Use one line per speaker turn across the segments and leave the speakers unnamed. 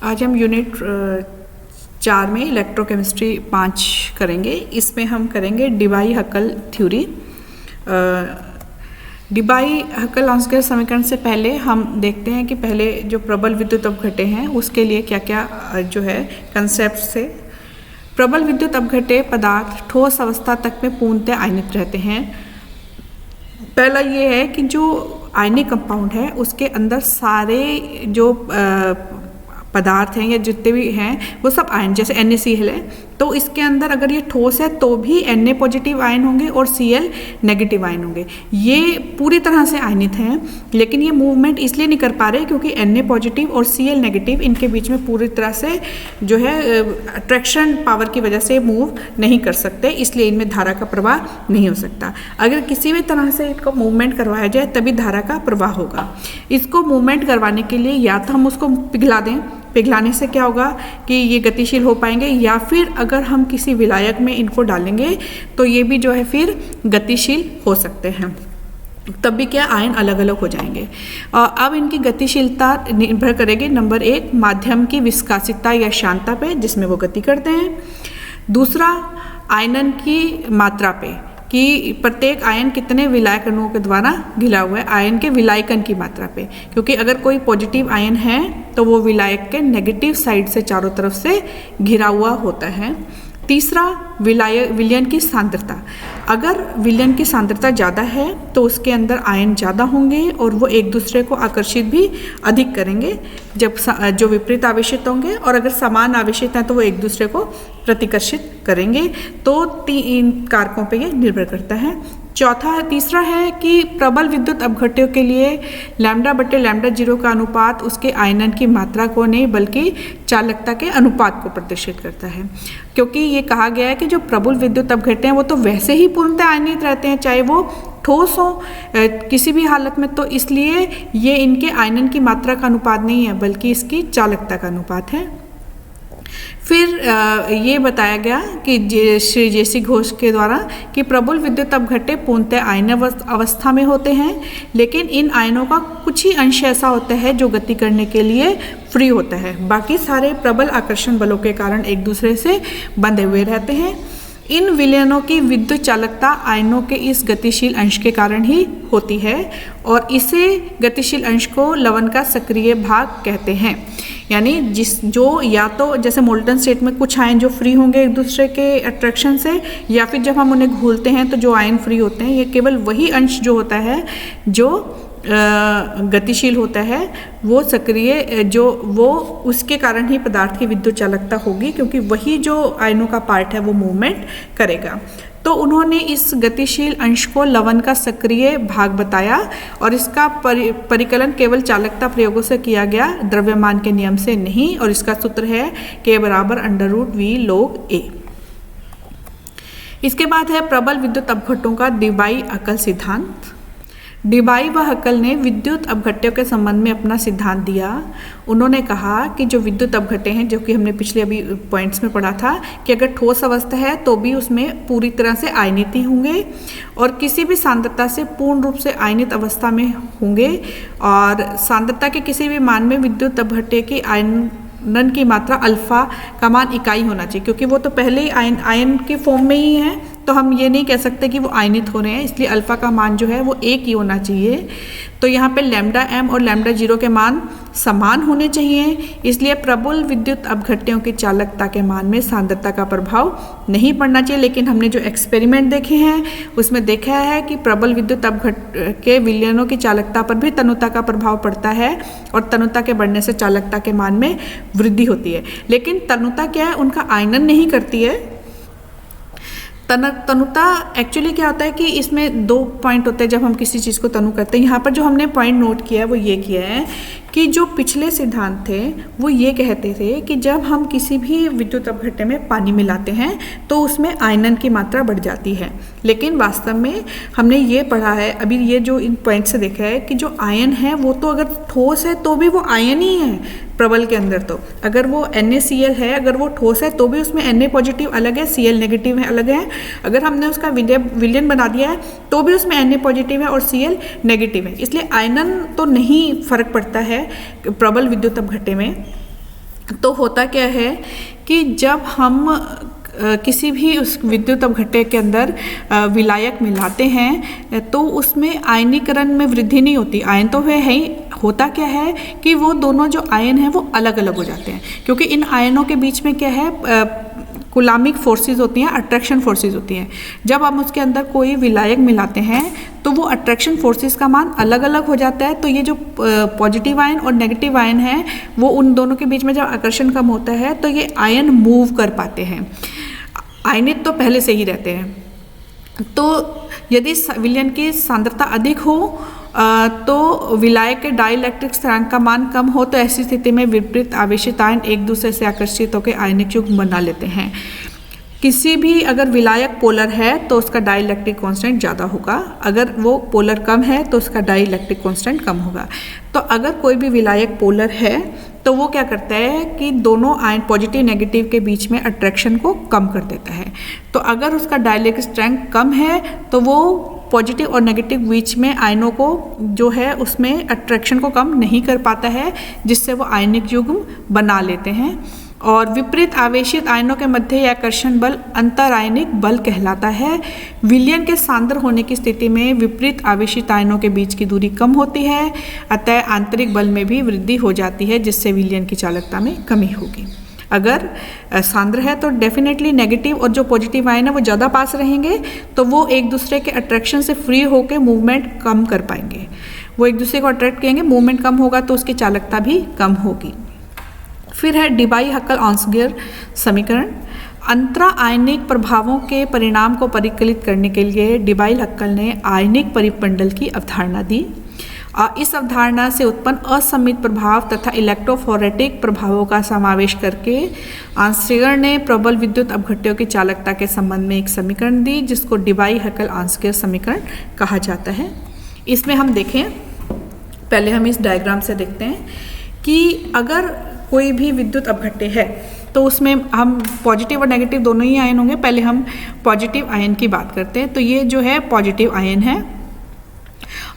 आज हम यूनिट 4 में इलेक्ट्रोकेमिस्ट्री 5 करेंगे। इसमें हम करेंगे डिबाई-हक्कल थ्योरी। डिबाई-हक्कल-ऑन्सगर समीकरण से पहले हम देखते हैं कि पहले जो प्रबल विद्युत अपघट्य हैं उसके लिए क्या क्या जो है कंसेप्ट से। प्रबल विद्युत अपघट्य पदार्थ ठोस अवस्था तक में पूर्णतः आयनित रहते हैं। पहला ये है कि जो आयनिक कंपाउंड है उसके अंदर सारे जो पदार्थ हैं या जितने भी हैं वो सब आयन, जैसे NaCl है तो इसके अंदर अगर ये ठोस है तो भी Na पॉजिटिव आयन होंगे और Cl नेगेटिव आयन होंगे। ये पूरी तरह से आयनित हैं, लेकिन ये मूवमेंट इसलिए नहीं कर पा रहे क्योंकि Na पॉजिटिव और Cl नेगेटिव इनके बीच में पूरी तरह से जो है अट्रैक्शन पावर की वजह से मूव नहीं कर सकते, इसलिए इनमें धारा का प्रवाह नहीं हो सकता। अगर किसी भी तरह से इसको मूवमेंट करवाया जाए तभी धारा का प्रवाह होगा। इसको मूवमेंट करवाने के लिए या तो हम उसको पिघला दें, पिघलाने से क्या होगा कि ये गतिशील हो पाएंगे, या फिर अगर हम किसी विलायक में इनको डालेंगे तो ये भी जो है फिर गतिशील हो सकते हैं, तब भी क्या आयन अलग अलग हो जाएंगे। अब इनकी गतिशीलता निर्भर करेगी नंबर 1 माध्यम की विस्कासिता या शांतता पे जिसमें वो गति करते हैं, दूसरा आयनन की मात्रा पे कि प्रत्येक आयन कितने विलायक अणुओं के द्वारा घिरा हुआ है, आयन के विलायकन की मात्रा पे, क्योंकि अगर कोई पॉजिटिव आयन है तो वो विलायक के नेगेटिव साइड से चारों तरफ से घिरा हुआ होता है। तीसरा विलयन की सांद्रता, अगर विलयन की सांद्रता ज़्यादा है तो उसके अंदर आयन ज़्यादा होंगे और वो एक दूसरे को आकर्षित भी अधिक करेंगे जब जो विपरीत आवेशित होंगे, और अगर समान आवेशित हैं तो वो एक दूसरे को प्रतिकर्षित करेंगे। तो 3 कारकों पे ये निर्भर करता है। तीसरा है कि प्रबल विद्युत अपघट्यों के लिए λ/λ0 का अनुपात उसके आयनन की मात्रा को नहीं बल्कि चालकता के अनुपात को प्रदर्शित करता है, क्योंकि ये कहा गया है कि जो प्रबल विद्युत अपघट्य हैं वो तो वैसे ही पूर्णतः आयनित रहते हैं चाहे वो ठोस हो किसी भी हालत में, तो इसलिए ये इनके आयनन की मात्रा का अनुपात नहीं है बल्कि इसकी चालकता का अनुपात है। फिर ये बताया गया कि श्री जेसी घोष के द्वारा कि प्रबल विद्युत अपघट्य पूर्णतः आयन अवस्था में होते हैं, लेकिन इन आयनों का कुछ ही अंश ऐसा होता है जो गति करने के लिए फ्री होता है, बाकी सारे प्रबल आकर्षण बलों के कारण एक दूसरे से बंधे हुए रहते हैं। इन विलयनों की विद्युत चालकता आयनों के इस गतिशील अंश के कारण ही होती है और इसे गतिशील अंश को लवण का सक्रिय भाग कहते हैं। यानी जो या तो जैसे मोल्टन स्टेट में कुछ आयन जो फ्री होंगे एक दूसरे के अट्रैक्शन से, या फिर जब हम उन्हें घोलते हैं तो जो आयन फ्री होते हैं, ये केवल वही अंश जो होता है जो गतिशील होता है वो सक्रिय जो वो उसके कारण ही पदार्थ की विद्युत चालकता होगी, क्योंकि वही जो आयनों का पार्ट है वो मूवमेंट करेगा। तो उन्होंने इस गतिशील अंश को लवण का सक्रिय भाग बताया और इसका परिकलन केवल चालकता प्रयोगों से किया गया, द्रव्यमान के नियम से नहीं, और इसका सूत्र है K = √V log A। इसके बाद है प्रबल विद्युत अपघट्यों का डिबाई-हक्कल सिद्धांत। डिबाई व हक्कल ने विद्युत अपघट्यों के संबंध में अपना सिद्धांत दिया। उन्होंने कहा कि जो विद्युत अपघट्य हैं, जो कि हमने पिछले अभी पॉइंट्स में पढ़ा था कि अगर ठोस अवस्था है तो भी उसमें पूरी तरह से आयनित ही होंगे और किसी भी सांद्रता से पूर्ण रूप से आयनित अवस्था में होंगे, और सांद्रता के किसी भी मान में विद्युत अपघट्य की आयनन की मात्रा अल्फा का मान इकाई होना चाहिए, क्योंकि वो तो पहले ही आयन के फॉर्म में ही है, तो हम ये नहीं कह सकते कि वो आयनित हो रहे हैं, इसलिए अल्फा का मान जो है वो 1 ही होना चाहिए। तो यहाँ पे λm और λ0 के मान समान होने चाहिए, इसलिए प्रबल विद्युत अपघट्यों की चालकता के मान में सांद्रता का प्रभाव नहीं पड़ना चाहिए। लेकिन हमने जो एक्सपेरिमेंट देखे हैं उसमें देखा है कि प्रबल विद्युत अपघट्य के विलयनों की चालकता पर भी तनुता का प्रभाव पड़ता है और तनुता के बढ़ने से चालकता के मान में वृद्धि होती है। लेकिन तनुता क्या है, उनका आयनन नहीं करती है। तनुता एक्चुअली क्या होता है कि इसमें 2 पॉइंट होते हैं जब हम किसी चीज़ को तनु करते हैं। यहाँ पर जो हमने पॉइंट नोट किया है वो ये किया है कि जो पिछले सिद्धांत थे वो ये कहते थे कि जब हम किसी भी विद्युत अपघट्य में पानी मिलाते हैं तो उसमें आयनन की मात्रा बढ़ जाती है, लेकिन वास्तव में हमने ये पढ़ा है अभी ये जो इन पॉइंट से देखा है कि जो आयन है वो तो अगर ठोस है तो भी वो आयन ही है प्रबल के अंदर। तो अगर वो NaCl है, अगर वो ठोस है तो भी उसमें Na पॉजिटिव अलग है, Cl नेगेटिव है अलग है। अगर हमने उसका विलयन बना दिया है तो भी उसमें Na पॉजिटिव है और Cl नेगेटिव है, इसलिए आयनन तो नहीं फर्क पड़ता है प्रबल विद्युत अपघट्य में। तो होता क्या है कि जब हम किसी भी उस विद्युत अवघट्टे के अंदर विलायक मिलाते हैं तो उसमें आयनीकरण में वृद्धि नहीं होती। आयन तो है ही, होता क्या है कि वो दोनों जो आयन हैं वो अलग अलग हो जाते हैं, क्योंकि इन आयनों के बीच में क्या है, कुलामिक फोर्सेस होती हैं, अट्रैक्शन फोर्सेस होती हैं। जब हम उसके अंदर कोई विलायक मिलाते हैं तो वो अट्रैक्शन फोर्सेस का मान अलग अलग हो जाता है। तो ये जो पॉजिटिव आयन और नेगेटिव आयन है वो उन दोनों के बीच में जब आकर्षण कम होता है तो ये आयन मूव कर पाते हैं। आयनित तो पहले से ही रहते हैं। तो यदि विलयन की सांद्रता अधिक हो तो विलायक के डाइलेक्ट्रिक स्थिरांक का मान कम हो, तो ऐसी स्थिति में विपरीत आवेशित आयन एक दूसरे से आकर्षित होकर आयनिक युग्म बना लेते हैं। किसी भी अगर विलायक पोलर है तो उसका डाइलेक्ट्रिक कांस्टेंट ज़्यादा होगा, अगर वो पोलर कम है तो उसका डाइलेक्ट्रिक कांस्टेंट कम होगा। तो अगर कोई भी विलायक पोलर है तो वो क्या करता है कि दोनों आयन पॉजिटिव नेगेटिव के बीच में अट्रैक्शन को कम कर देता है। तो अगर उसका डाइलेक्ट्रिक स्ट्रेंथ कम है तो वो पॉजिटिव और नेगेटिव बीच में आयनों को जो है उसमें अट्रैक्शन को कम नहीं कर पाता है, जिससे वो आयनिक युग्म बना लेते हैं। और विपरीत आवेशित आयनों के मध्य यह आकर्षण बल अंतरायनिक बल कहलाता है। विलयन के सांद्र होने की स्थिति में विपरीत आवेशित आयनों के बीच की दूरी कम होती है, अतः आंतरिक बल में भी वृद्धि हो जाती है, जिससे विलयन की चालकता में कमी होगी। अगर सांद्र है तो डेफिनेटली नेगेटिव और जो पॉजिटिव आयन है वो ज़्यादा पास रहेंगे, तो वो एक दूसरे के अट्रैक्शन से फ्री होकर मूवमेंट कम कर पाएंगे। वो एक दूसरे को अट्रैक्ट करेंगे, मूवमेंट कम होगा तो उसकी चालकता भी कम होगी। फिर है डिबाई हक्कल ऑन्सगियर समीकरण। अंतरा आयनिक प्रभावों के परिणाम को परिकलित करने के लिए डिबाई हक्कल ने आयनिक परिपंडल की अवधारणा दी। इस अवधारणा से उत्पन्न असम्मित प्रभाव तथा इलेक्ट्रोफोरेटिक प्रभावों का समावेश करके ऑन्सगियर ने प्रबल विद्युत अपघट्यों की चालकता के संबंध में एक समीकरण दी, जिसको डिबाई हक्कल ऑन्सगियर समीकरण कहा जाता है। इसमें हम देखें, पहले हम इस डायग्राम से देखते हैं कि अगर कोई भी विद्युत अपघट्य है तो उसमें हम पॉजिटिव और नेगेटिव दोनों ही आयन होंगे। पहले हम पॉजिटिव आयन की बात करते हैं। तो ये जो है पॉजिटिव आयन है।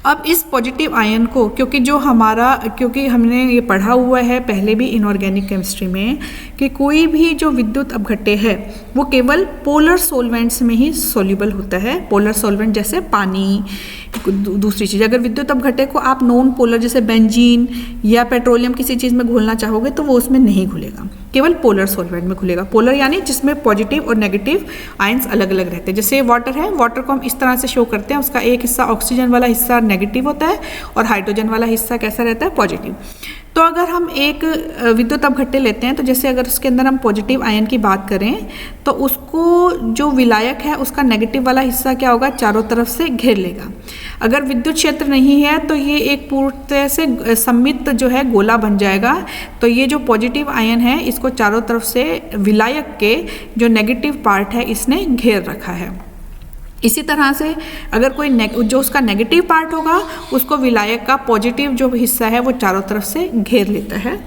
अब इस पॉजिटिव आयन को क्योंकि हमने ये पढ़ा हुआ है पहले भी इनऑर्गेनिक केमिस्ट्री में कि कोई भी जो विद्युत अपघट्य है वो केवल पोलर सॉल्वेंट्स में ही सोल्यूबल होता है। पोलर सॉल्वेंट जैसे पानी, दूसरी चीज़, अगर विद्युत अपघट्य को आप नॉन पोलर जैसे बेंजीन या पेट्रोलियम किसी चीज़ में घोलना चाहोगे तो वो उसमें नहीं घुलेगा, केवल पोलर सॉल्वेंट में घुलेगा। पोलर यानी जिसमें पॉजिटिव और नेगेटिव आयंस अलग अलग रहते हैं। जैसे वाटर है, वाटर को हम इस तरह से शो करते हैं, उसका एक हिस्सा ऑक्सीजन वाला हिस्सा नेगेटिव होता है और हाइड्रोजन वाला हिस्सा कैसा रहता है, पॉजिटिव। तो अगर हम एक विद्युत अपघट्य लेते हैं तो जैसे अगर उसके अंदर हम पॉजिटिव आयन की बात करें तो उसको जो विलायक है उसका नेगेटिव वाला हिस्सा क्या होगा, चारों तरफ से घेर लेगा। अगर विद्युत क्षेत्र नहीं है तो ये एक पूर्ण तरह से सममित जो है गोला बन जाएगा। तो ये जो पॉजिटिव आयन है इसको चारों तरफ से विलायक के जो नेगेटिव पार्ट है इसने घेर रखा है। इसी तरह से अगर कोई जो उसका नेगेटिव पार्ट होगा उसको विलायक का पॉजिटिव जो हिस्सा है वो चारों तरफ से घेर लेता है।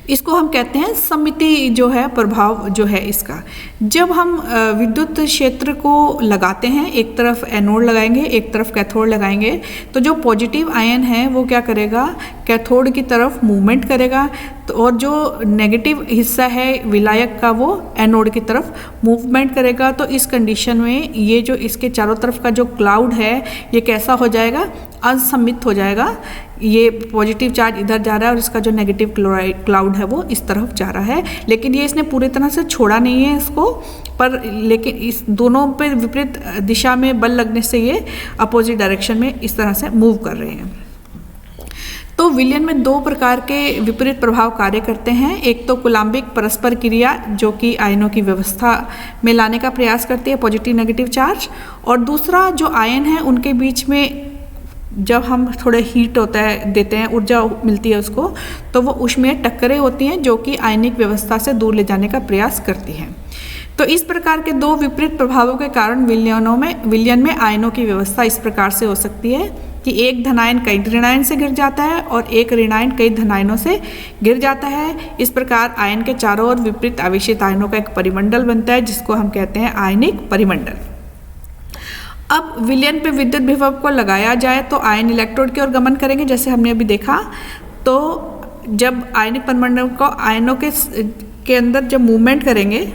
इसको हम कहते हैं सममिति जो है प्रभाव जो है इसका। जब हम विद्युत क्षेत्र को लगाते हैं, एक तरफ एनोड लगाएंगे एक तरफ कैथोड लगाएंगे, तो जो पॉजिटिव आयन है वो क्या करेगा, कैथोड की तरफ मूवमेंट करेगा, तो और जो नेगेटिव हिस्सा है विलायक का वो एनोड की तरफ मूवमेंट करेगा। तो इस कंडीशन में ये जो इसके चारों तरफ का जो क्लाउड है ये कैसा हो जाएगा, असममित हो जाएगा। ये पॉजिटिव चार्ज इधर जा रहा है और इसका जो नेगेटिव क्लाउड है वो इस तरफ जा रहा है, लेकिन ये इसने पूरी तरह से छोड़ा नहीं है इसको, पर लेकिन इस दोनों पे विपरीत दिशा में बल लगने से ये अपोजिट डायरेक्शन में इस तरह से मूव कर रहे हैं। तो विलयन में दो प्रकार के विपरीत प्रभाव कार्य करते हैं। एक तो कुलाम्बिक परस्पर क्रिया जो कि आयनों की व्यवस्था में लाने का प्रयास करती है, पॉजिटिव नेगेटिव चार्ज, और दूसरा जो आयन है उनके बीच में जब हम थोड़े हीट होता है देते हैं, ऊर्जा मिलती है उसको, तो वो उसमें टक्करें होती हैं जो कि आयनिक व्यवस्था से दूर ले जाने का प्रयास करती हैं। तो इस प्रकार के दो विपरीत प्रभावों के कारण विलयन में आयनों की व्यवस्था इस प्रकार से हो सकती है कि एक धनायन कई ऋणायन से घिर जाता है और एक ऋणायन कई धनायनों से घिर जाता है। इस प्रकार आयन के चारों ओर विपरीत आवेशित आयनों का एक परिमंडल बनता है जिसको हम कहते हैं आयनिक परिमंडल। अब विलयन पे विद्युत विभव को लगाया जाए तो आयन इलेक्ट्रोड की ओर गमन करेंगे, जैसे हमने अभी देखा। तो जब आयनिक परमाणु को आयनों के अंदर जब मूवमेंट करेंगे,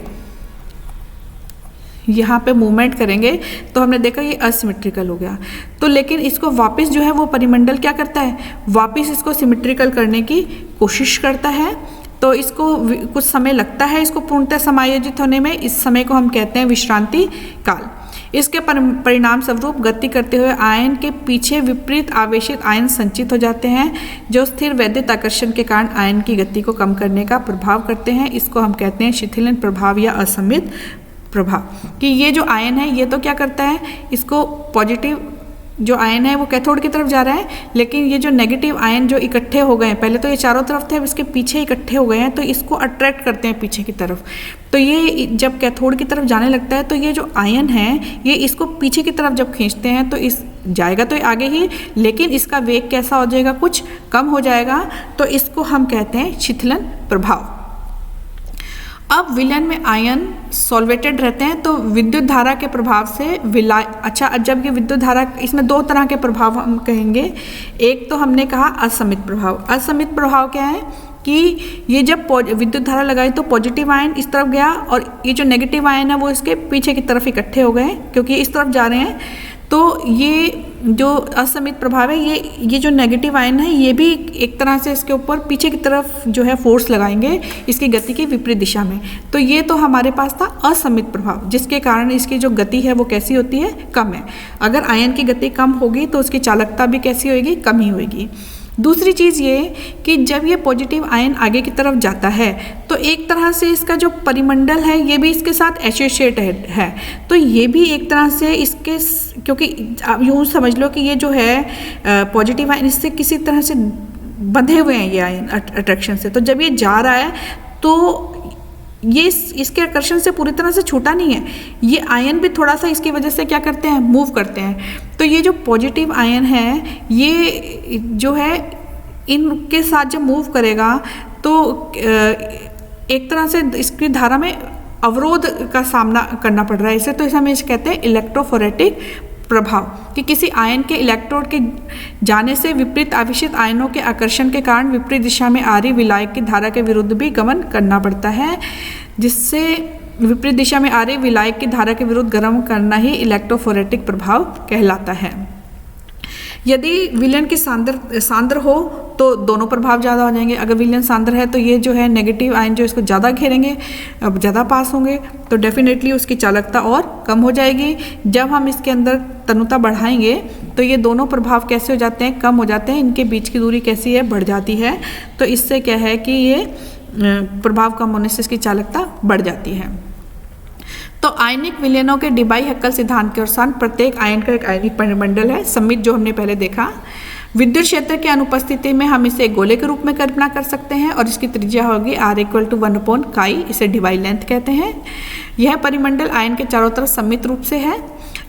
यहाँ पे मूवमेंट करेंगे तो हमने देखा ये असिमेट्रिकल हो गया। तो लेकिन इसको वापस जो है वो परिमंडल क्या करता है, वापस इसको सिमेट्रिकल करने की कोशिश करता है। तो इसको कुछ समय लगता है इसको पूर्णतः समायोजित होने में। इस समय को हम कहते हैं विश्रांति काल। इसके परिणाम स्वरूप गति करते हुए आयन के पीछे विपरीत आवेशित आयन संचित हो जाते हैं, जो स्थिर वैद्युत आकर्षण के कारण आयन की गति को कम करने का प्रभाव करते हैं। इसको हम कहते हैं शिथिलन प्रभाव या असमित प्रभाव। कि ये जो आयन है ये तो क्या करता है, इसको पॉजिटिव जो आयन है वो कैथोड की तरफ जा रहा है, लेकिन ये जो नेगेटिव आयन जो इकट्ठे हो गए हैं, पहले तो ये चारों तरफ थे, अब इसके पीछे इकट्ठे हो गए हैं, तो इसको अट्रैक्ट करते हैं पीछे की तरफ। तो ये जब कैथोड की तरफ जाने लगता है तो ये जो आयन है ये इसको पीछे की तरफ जब खींचते हैं तो इस जाएगा तो आगे ही, लेकिन इसका वेग कैसा हो जाएगा, कुछ कम हो जाएगा। तो इसको हम कहते हैं शिथिलन प्रभाव। अब विलयन में आयन सॉल्वेटेड रहते हैं तो विद्युत धारा के प्रभाव से जब ये विद्युत धारा, इसमें दो तरह के प्रभाव हम कहेंगे। एक तो हमने कहा असमित प्रभाव। असमित प्रभाव क्या है कि ये जब विद्युत धारा लगाई तो पॉजिटिव आयन इस तरफ गया और ये जो नेगेटिव आयन है वो इसके पीछे की तरफ इकट्ठे हो गए क्योंकि इस तरफ जा रहे हैं। तो ये जो असमित प्रभाव है, ये जो नेगेटिव आयन है ये भी एक तरह से इसके ऊपर पीछे की तरफ जो है फोर्स लगाएंगे इसकी गति की विपरीत दिशा में। तो ये तो हमारे पास था असमित प्रभाव, जिसके कारण इसकी जो गति है वो कैसी होती है, कम है। अगर आयन की गति कम होगी तो उसकी चालकता भी कैसी होगी, कम ही होगी। दूसरी चीज़ ये कि जब ये पॉजिटिव आयन आगे की तरफ जाता है तो एक तरह से इसका जो परिमंडल है ये भी इसके साथ एसोसिएटेड है। तो ये भी एक तरह से इसके, क्योंकि आप यूँ समझ लो कि ये जो है पॉजिटिव आयन इससे किसी तरह से बंधे हुए हैं ये आयन अट्रैक्शन से। तो जब ये जा रहा है तो ये इसके आकर्षण से पूरी तरह से छूटा नहीं है, ये आयन भी थोड़ा सा इसकी वजह से क्या करते हैं, मूव करते हैं। तो ये जो पॉजिटिव आयन है ये जो है इनके साथ जब मूव करेगा तो एक तरह से इसकी धारा में अवरोध का सामना करना पड़ रहा है इसे। तो इसे हम कहते हैं इलेक्ट्रोफोरेटिक प्रभाव, कि किसी आयन के इलेक्ट्रोड के जाने से विपरीत आवेशित आयनों के आकर्षण के कारण विपरीत दिशा में आ रही विलायक की धारा के विरुद्ध भी गमन करना पड़ता है, जिससे विपरीत दिशा में आ रही विलायक की धारा के विरुद्ध गमन करना ही इलेक्ट्रोफोरेटिक प्रभाव कहलाता है। यदि विलयन की सांद्र हो तो दोनों प्रभाव ज़्यादा हो जाएंगे। अगर विलयन सांद्र है तो ये जो है नेगेटिव आयन जो इसको ज़्यादा घेरेंगे, अब ज़्यादा पास होंगे, तो डेफिनेटली उसकी चालकता और कम हो जाएगी। जब हम इसके अंदर तनुता बढ़ाएंगे तो ये दोनों प्रभाव कैसे हो जाते हैं, कम हो जाते हैं, इनके बीच की दूरी कैसी है, बढ़ जाती है। तो इससे क्या है कि ये प्रभाव कम होने से इसकी चालकता बढ़ जाती है। तो आयनिक विलयनों के डिबाई-हक्कल सिद्धांत के अनुसार प्रत्येक आयन का एक आयनिक परिमंडल है, सममित, जो हमने पहले देखा। विद्युत क्षेत्र की अनुपस्थिति में हम इसे गोले के रूप में कल्पना कर सकते हैं और इसकी त्रिज्या होगी R = 1/काई, इसे डिबाई लेंथ कहते हैं। यह परिमंडल आयन के चारों तरफ सममित रूप से है,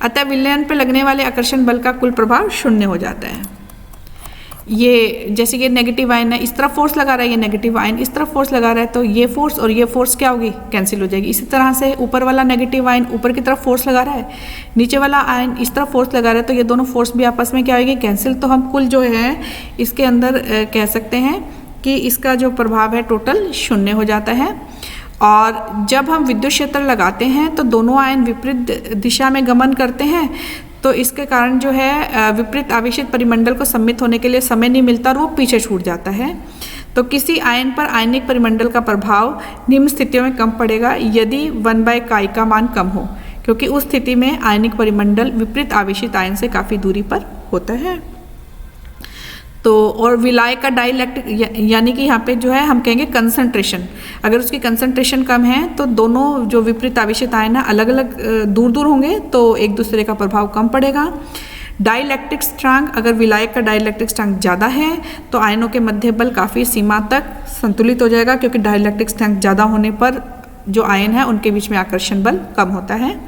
अतः विलयन पर लगने वाले आकर्षण बल का कुल प्रभाव शून्य हो जाता है। ये जैसे ये नेगेटिव आयन है, इस तरफ फोर्स लगा रहा है, ये नेगेटिव आयन इस तरफ फोर्स लगा रहा है, तो ये फोर्स और ये फोर्स क्या होगी, कैंसिल हो जाएगी। इसी तरह से ऊपर वाला नेगेटिव आयन ऊपर की तरफ फोर्स लगा रहा है, नीचे वाला आयन इस तरफ फोर्स लगा रहा है, तो ये दोनों फोर्स भी आपस में क्या होगी, कैंसिल। तो हम कुल जो है इसके अंदर कह सकते हैं कि इसका जो प्रभाव है टोटल शून्य हो जाता है। और जब हम विद्युत क्षेत्र लगाते हैं तो दोनों आयन विपरीत दिशा में गमन करते हैं, तो इसके कारण जो है विपरीत आवेशित परिमंडल को सम्मित होने के लिए समय नहीं मिलता और वो पीछे छूट जाता है। तो किसी आयन पर आयनिक परिमंडल का प्रभाव निम्न स्थितियों में कम पड़ेगा यदि 1/काई का मान कम हो, क्योंकि उस स्थिति में आयनिक परिमंडल विपरीत आवेशित आयन से काफ़ी दूरी पर होता है। तो और विलायक का डाइलेक्ट्रिक यानी कि यहाँ पे जो है हम कहेंगे कंसंट्रेशन, अगर उसकी कंसंट्रेशन कम है तो दोनों जो विपरीत आवेशित आयन है अलग अलग दूर दूर होंगे, तो एक दूसरे का प्रभाव कम पड़ेगा। डाइलेक्ट्रिक स्थिरांक, अगर विलायक का डाइलेक्ट्रिक स्थिरांक ज़्यादा है तो आयनों के मध्य बल काफ़ी सीमा तक संतुलित हो जाएगा, क्योंकि डाइलेक्ट्रिक स्थिरांक ज़्यादा होने पर जो आयन है उनके बीच में आकर्षण बल कम होता है।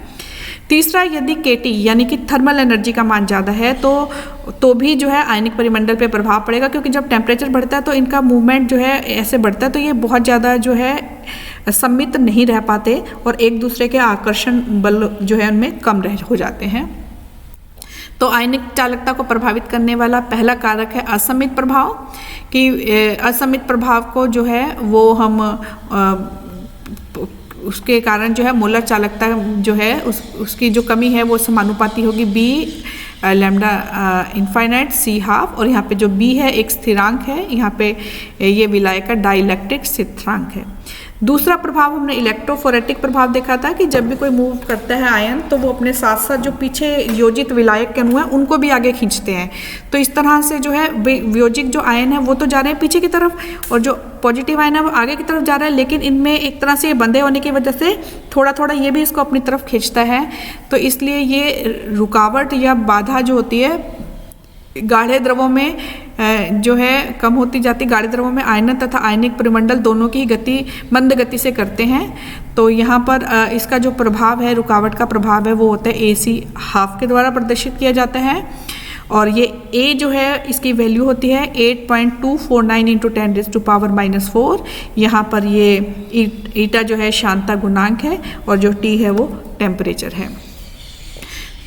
तीसरा, यदि KT यानी कि थर्मल एनर्जी का मान ज़्यादा है तो भी जो है आयनिक परिमंडल पे प्रभाव पड़ेगा, क्योंकि जब टेम्परेचर बढ़ता है तो इनका मूवमेंट जो है ऐसे बढ़ता है, तो ये बहुत ज़्यादा जो है सम्मित नहीं रह पाते और एक दूसरे के आकर्षण बल जो है उनमें कम हो जाते हैं। तो आयनिक चालकता को प्रभावित करने वाला पहला कारक है असमित प्रभाव, कि असमित प्रभाव को जो है वो हम उसके कारण जो है मोलर चालकता जो है उसकी जो कमी है वो समानुपाती होगी बी लैम्डा इनफाइनाइट सी हाफ, और यहाँ पे जो बी है एक स्थिरांक है, यहाँ पे ये विलायक का डाइलेक्ट्रिक स्थिरांक है। दूसरा प्रभाव हमने इलेक्ट्रोफोरेटिक प्रभाव देखा था कि जब भी कोई मूव करता है आयन तो वो अपने साथ साथ जो पीछे योजित विलायक के अणु हैं उनको भी आगे खींचते हैं। तो इस तरह से जो है वियोजिक जो आयन है वो तो जा रहे हैं पीछे की तरफ, और जो पॉजिटिव आयन है वो आगे की तरफ जा रहा है, लेकिन इनमें एक तरह से बंधे होने की वजह से थोड़ा थोड़ा ये भी इसको अपनी तरफ खींचता है। तो इसलिए ये रुकावट या बाधा जो होती है गाढ़े द्रवों में जो है कम होती जाती। गाढ़े द्रवों में आयनन तथा आयनिक परिमंडल दोनों की गति मंद गति से करते हैं। तो यहाँ पर इसका जो प्रभाव है, रुकावट का प्रभाव है, वो होता है AC हाफ के द्वारा प्रदर्शित किया जाता है, और ये A जो है इसकी वैल्यू होती है 8.249 × 10⁻⁴। यहाँ पर ये ईटा जो है शांता गुणांक है और जो T है वो टेम्परेचर है।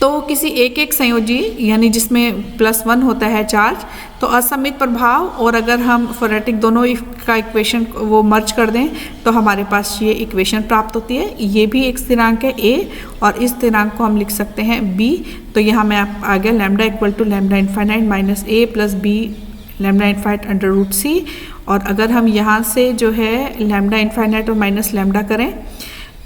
तो किसी एक संयोजी यानी जिसमें +1 होता है चार्ज, तो असमित प्रभाव और अगर हम फोरेटिक दोनों का इक्वेशन वो मर्ज कर दें तो हमारे पास ये इक्वेशन प्राप्त होती है। ये भी एक स्थिरांक है A और इस स्थिरांक को हम लिख सकते हैं B। तो यहाँ मैं आप आ गया lambda = lambda infinite minus A + B lambda infinite √C, और अगर हम यहाँ से जो है लैम्डा इनफाइनाइट और माइनस लैम्डा करें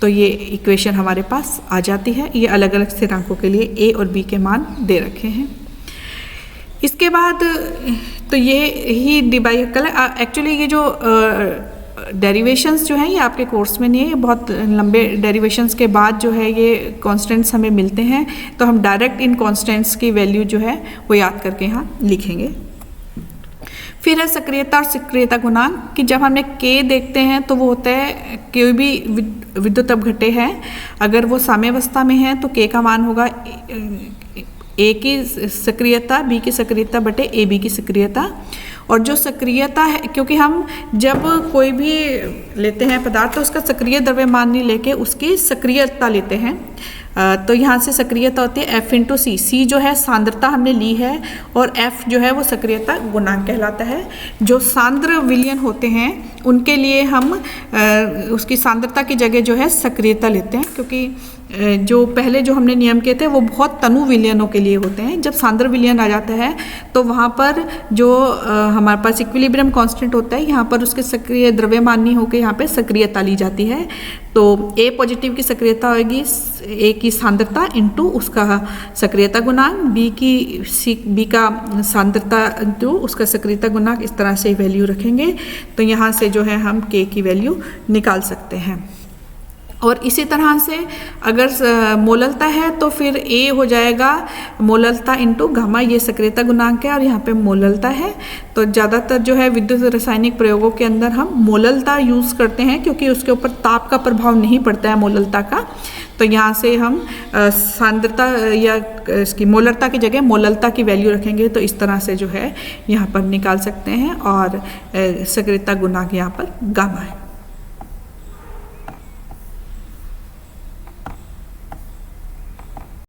तो ये इक्वेशन हमारे पास आ जाती है। ये अलग अलग स्थिरांकों के लिए A और B के मान दे रखे हैं। इसके बाद तो ये ही डिबाइकल एक्चुअली ये जो डेरिवेशंस जो हैं ये आपके कोर्स में नहीं है, ये बहुत लंबे डेरिवेशंस के बाद जो है ये कांस्टेंट्स हमें मिलते हैं, तो हम डायरेक्ट इन कांस्टेंट्स की वैल्यू जो है वो याद करके यहाँ लिखेंगे। फिर है सक्रियता और सक्रियता गुणांक, कि जब हमने K देखते हैं तो वो होता है कोई भी विद्युत अपघट्य है अगर वो साम्यावस्था में है तो K का मान होगा A की सक्रियता B की सक्रियता बटे AB की सक्रियता। और जो सक्रियता है, क्योंकि हम जब कोई भी लेते हैं पदार्थ तो उसका सक्रिय द्रव्यमान नहीं लेके उसकी सक्रियता लेते हैं, तो यहाँ से सक्रियता होती है F × C। C जो है सांद्रता हमने ली है और F जो है वो सक्रियता गुणांक कहलाता है। जो सांद्र विलयन होते हैं उनके लिए हम उसकी सांद्रता की जगह जो है सक्रियता लेते हैं, क्योंकि जो पहले जो हमने नियम किए थे वो बहुत तनु विलयनों के लिए होते हैं। जब सांद्र विलयन आ जाता है तो वहाँ पर जो हमारे पास इक्विलिब्रियम कांस्टेंट होता है यहाँ पर उसके सक्रिय द्रव्यमान नहीं होकर यहाँ पे सक्रियता ली जाती है। तो A पॉजिटिव की सक्रियता होगी A की सांद्रता इंटू उसका सक्रियता गुणांक, B का सांद्रता इंटू उसका सक्रियता गुणांक, इस तरह से वैल्यू रखेंगे तो यहाँ से जो है हम K की वैल्यू निकाल सकते हैं। और इसी तरह से अगर मोललता है तो फिर A हो जाएगा मोललता इंटू गामा, ये सक्रियता गुणांक है और यहाँ पे मोललता है। तो ज़्यादातर जो है विद्युत रासायनिक प्रयोगों के अंदर हम मोललता यूज़ करते हैं क्योंकि उसके ऊपर ताप का प्रभाव नहीं पड़ता है मोललता का। तो यहाँ से हम सांद्रता या इसकी मोलरता की जगह मोललता की वैल्यू रखेंगे तो इस तरह से जो है यहाँ पर निकाल सकते हैं, और सक्रियता गुणांक यहाँ पर गामा है।